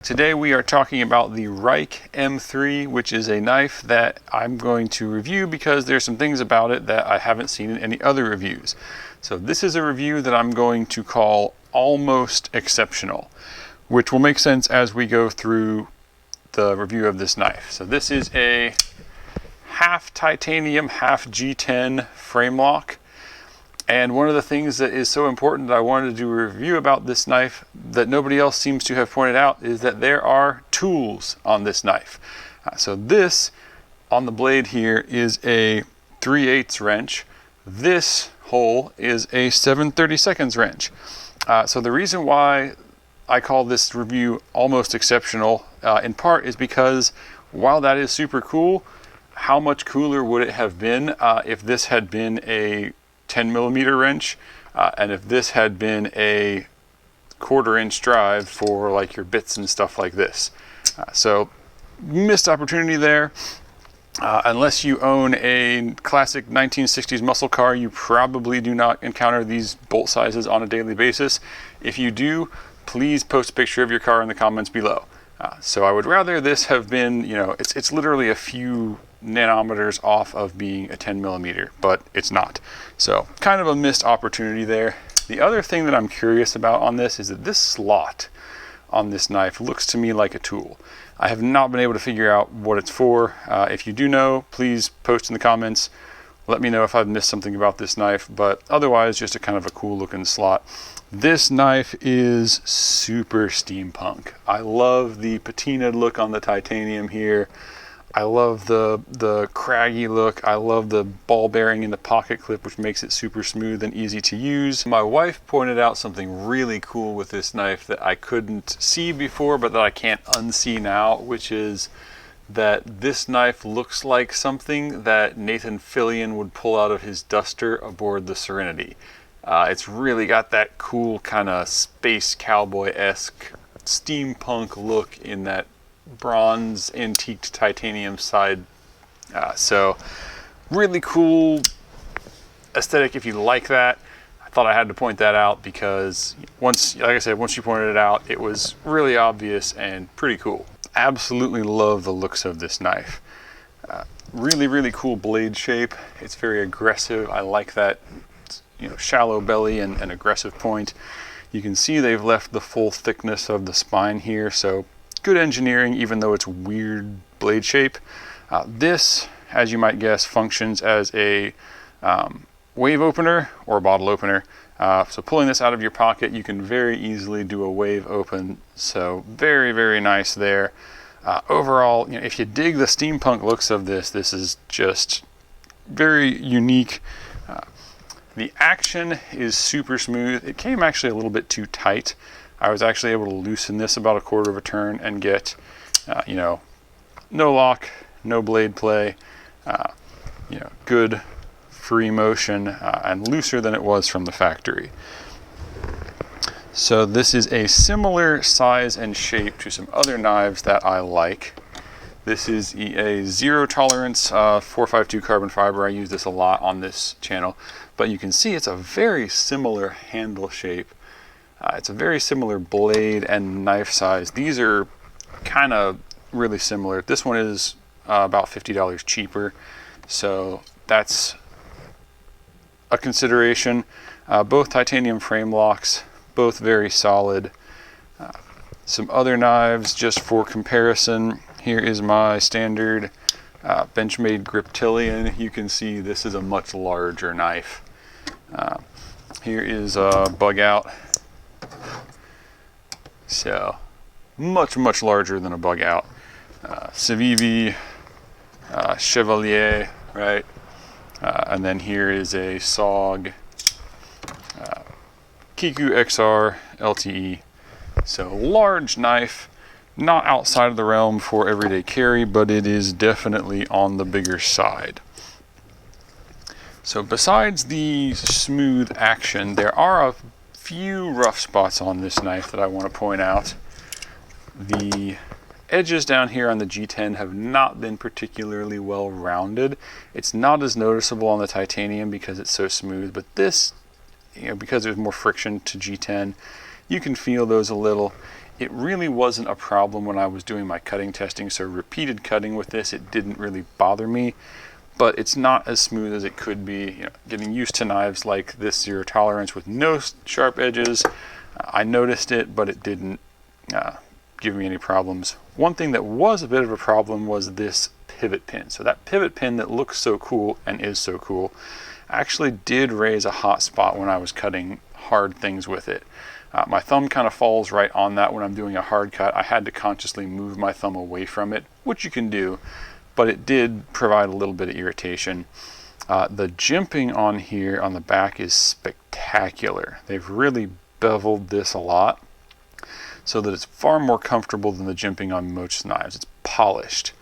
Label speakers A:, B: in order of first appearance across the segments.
A: Today we are talking about the Rike M3, which is a knife that I'm going to review because there's some things about it that I haven't seen in any other reviews. So this is a review that I'm going to call almost exceptional, which will make sense as we go through the review of this knife. So this is a half titanium, half G10 frame lock. And one of the things that is so important that I wanted to do a review about this knife that nobody else seems to have pointed out is that there are tools on this knife. So this on the blade here is a 3/8 wrench. This hole is a 7/32 wrench. So the reason why I call this review almost exceptional in part is because while that is super cool, how much cooler would it have been if this had been a 10mm wrench and if this had been a 1/4" drive for like your bits and stuff like this. So missed opportunity there. Unless you own a classic 1960s muscle car, you probably do not encounter these bolt sizes on a daily basis. If you do, please post a picture of your car in the comments below. So I would rather this have been, you know, it's literally a few nanometers off of being a 10mm, but it's not. So kind of a missed opportunity there. The other thing that I'm curious about on this is that this slot on this knife looks to me like a tool. I have not been able to figure out what it's for. If you do know, please post in the comments. Let me know if I've missed something about this knife, but otherwise just a kind of a cool looking slot. This knife is super steampunk. I love the patinaed look on the titanium here. I love the craggy look. I love the ball bearing in the pocket clip, which makes it super smooth and easy to use. My wife pointed out something really cool with this knife that I couldn't see before, but that I can't unsee now, which is that this knife looks like something that Nathan Fillion would pull out of his duster aboard the Serenity. It's really got that cool kind of space cowboy-esque steampunk look in that bronze antiqued titanium side. So really cool aesthetic if you like that. I thought I had to point that out because once, like I said, once you pointed it out, it was really obvious and pretty cool. Absolutely love the looks of this knife. Really cool blade shape. It's very aggressive. I like that, you know, shallow belly and aggressive point. You can see they've left the full thickness of the spine here, so good engineering even though it's weird blade shape. This, as you might guess, functions as a wave opener or bottle opener. So pulling this out of your pocket, you can very easily do a wave open. So very nice there. Overall, you know, if you dig the steampunk looks of this, this is just very unique. The action is super smooth. It came actually a little bit too tight. I was actually able to loosen this about 1/4 turn and get, you know, no lock, no blade play, you know, good free motion and looser than it was from the factory. So this is a similar size and shape to some other knives that I like. This is a zero tolerance 452 carbon fiber. I use this a lot on this channel, but you can see it's a very similar handle shape. It's a very similar blade and knife size. These are kind of really similar. This one is about $50 cheaper, so that's a consideration. Both titanium frame locks, both very solid. Some other knives just for comparison. Here is my standard Benchmade Griptilian. You can see this is a much larger knife. Here is a Bug Out. So much larger than a Bug Out. Civivi, Chevalier, right? And then here is a SOG Kiku XR LTE. So large knife, not outside of the realm for everyday carry, but it is definitely on the bigger side. So besides the smooth action, there are a few rough spots on this knife that I want to point out. The edges down here on the G10 have not been particularly well rounded. It's not as noticeable on the titanium because it's so smooth, but this, you know, because there's more friction to G10, you can feel those a little. It really wasn't a problem when I was doing my cutting testing, so repeated cutting with this, it didn't really bother me, but it's not as smooth as it could be. You know, getting used to knives like this 0 tolerance with no sharp edges, I noticed it, but it didn't give me any problems. One thing that was a bit of a problem was this pivot pin. So that pivot pin that looks so cool and is so cool actually did raise a hot spot when I was cutting hard things with it. My thumb kind of falls right on that when I'm doing a hard cut. I had to consciously move my thumb away from it, which you can do, but it did provide a little bit of irritation. The jimping on here on the back is spectacular. They've really beveled this a lot so that it's far more comfortable than the jimping on most knives. It's polished.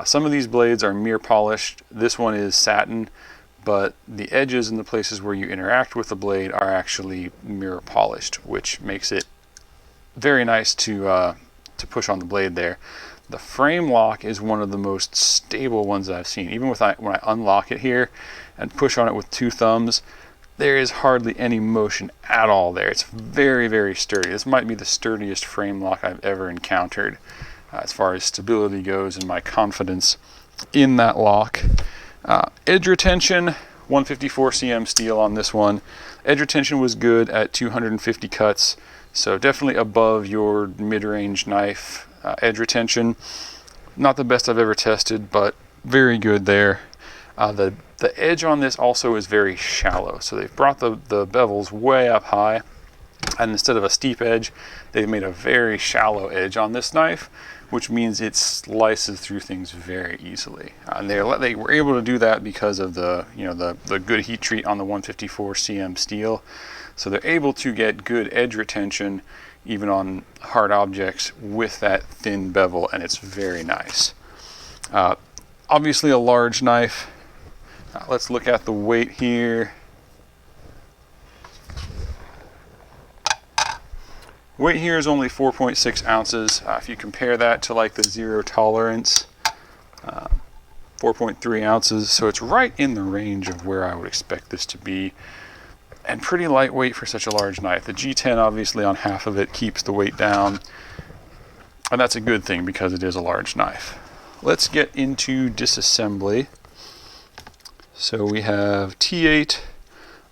A: Some of these blades are mirror polished. This one is satin, but the edges and the places where you interact with the blade are actually mirror polished, which makes it very nice to push on the blade there. The frame lock is one of the most stable ones I've seen. Even when I unlock it here and push on it with 2 thumbs, there is hardly any motion at all there. It's very, very sturdy. This might be the sturdiest frame lock I've ever encountered as far as stability goes and my confidence in that lock. Edge retention, 154 cm steel on this one. Edge retention was good at 250 cuts, so definitely above your mid-range knife edge retention. Not the best I've ever tested, but very good there. The edge on this also is very shallow, so they've brought the bevels way up high, and instead of a steep edge, they've made a very shallow edge on this knife, which means it slices through things very easily. And they were able to do that because of the good heat treat on the 154 cm steel. So they're able to get good edge retention even on hard objects with that thin bevel, and it's very nice. Obviously a large knife. Let's look at the weight here. Weight here is only 4.6 ounces. If you compare that to like the 0 tolerance, 4.3 ounces. So it's right in the range of where I would expect this to be, and pretty lightweight for such a large knife. The G10 obviously on half of it keeps the weight down, and that's a good thing because it is a large knife. Let's get into disassembly. So we have T8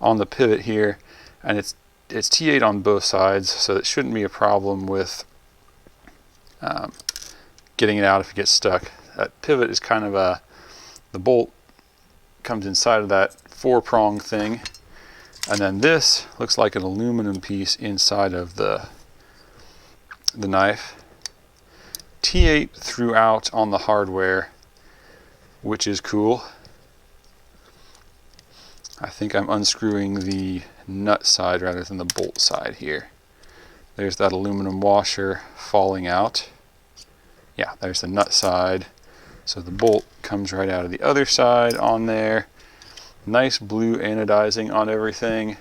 A: on the pivot here, and it's T8 on both sides, so it shouldn't be a problem with getting it out if it gets stuck. That pivot is kind of the bolt comes inside of that 4-prong thing, and then this looks like an aluminum piece inside of the knife. T8 throughout on the hardware, which is cool. I think I'm unscrewing the nut side rather than the bolt side here. There's that aluminum washer falling out. Yeah, there's the nut side. So the bolt comes right out of the other side on there. Nice blue anodizing on everything.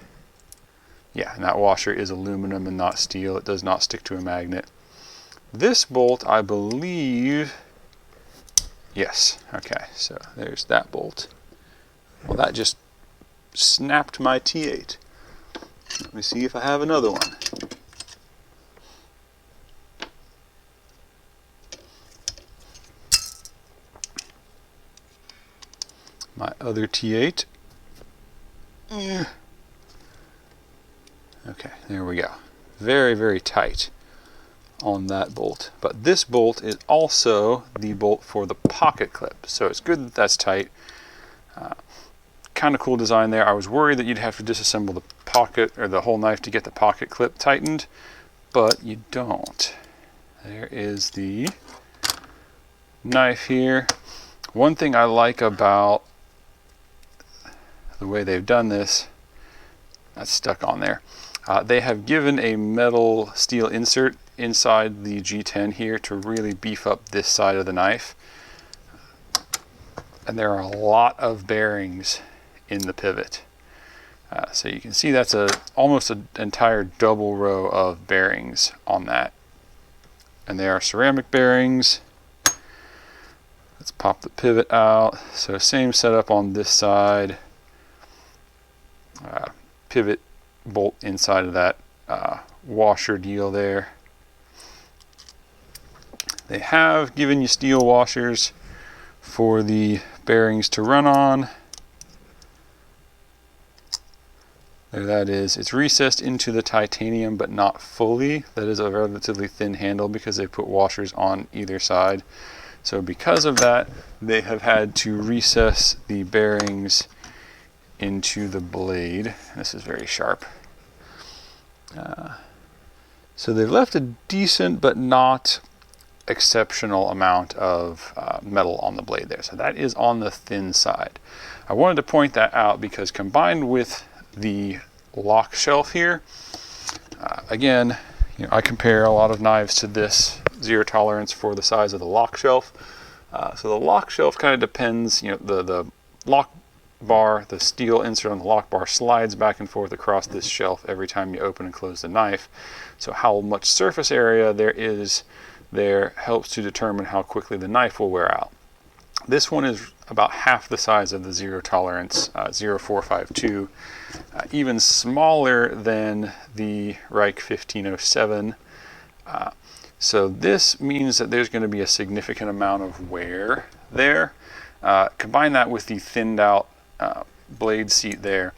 A: Yeah, and that washer is aluminum and not steel. It does not stick to a magnet. This bolt, I believe, yes, okay, so there's that bolt. Well, that just snapped my T8. Let me see if I have another one. My other T8. Okay, there we go. Very, very tight on that bolt. But this bolt is also the bolt for the pocket clip, so it's good that that's tight. Kind of cool design there. I was worried that you'd have to disassemble the pocket or the whole knife to get the pocket clip tightened, but you don't. There is the knife here. One thing I like about the way they've done this, that's stuck on there. They have given a metal steel insert inside the G10 here to really beef up this side of the knife. And there are a lot of bearings in the pivot. So you can see that's almost an entire double row of bearings on that. And they are ceramic bearings. Let's pop the pivot out. So same setup on this side. Pivot bolt inside of that washer deal there. They have given you steel washers for the bearings to run on. There that is. It's recessed into the titanium, but not fully. That is a relatively thin handle because they put washers on either side. So because of that, they have had to recess the bearings into the blade. This is very sharp. So they've left a decent but not exceptional amount of metal on the blade there. So that is on the thin side. I wanted to point that out because combined with the lock shelf here, again, I compare a lot of knives to this zero tolerance for the size of the lock shelf. So the lock shelf kind of depends, the lock bar, the steel insert on the lock bar slides back and forth across this shelf every time you open and close the knife. So how much surface area there is there helps to determine how quickly the knife will wear out. This one is about half the size of the zero tolerance 0452, even smaller than the Rike 1507. So this means that there's going to be a significant amount of wear there. Combine that with the thinned out blade seat there,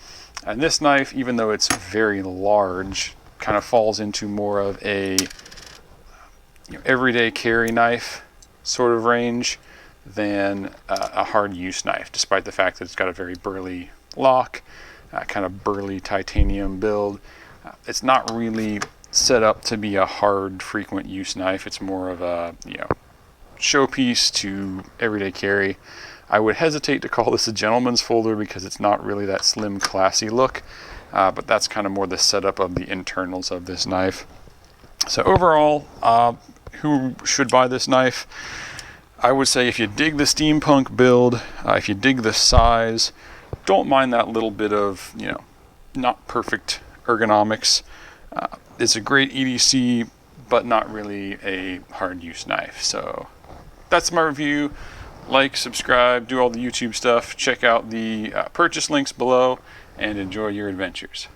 A: and this knife, even though it's very large, kind of falls into more of a everyday carry knife sort of range than a hard use knife, despite the fact that it's got a very burly lock, kind of burly titanium build. It's not really set up to be a hard frequent use knife. It's more of a showpiece to everyday carry. I would hesitate to call this a gentleman's folder because it's not really that slim, classy look, but that's kind of more the setup of the internals of this knife. So overall, who should buy this knife? I would say if you dig the steampunk build, if you dig the size, don't mind that little bit of, not perfect ergonomics. It's a great EDC, but not really a hard use knife. So that's my review. Like, subscribe, do all the YouTube stuff, check out the purchase links below, and enjoy your adventures.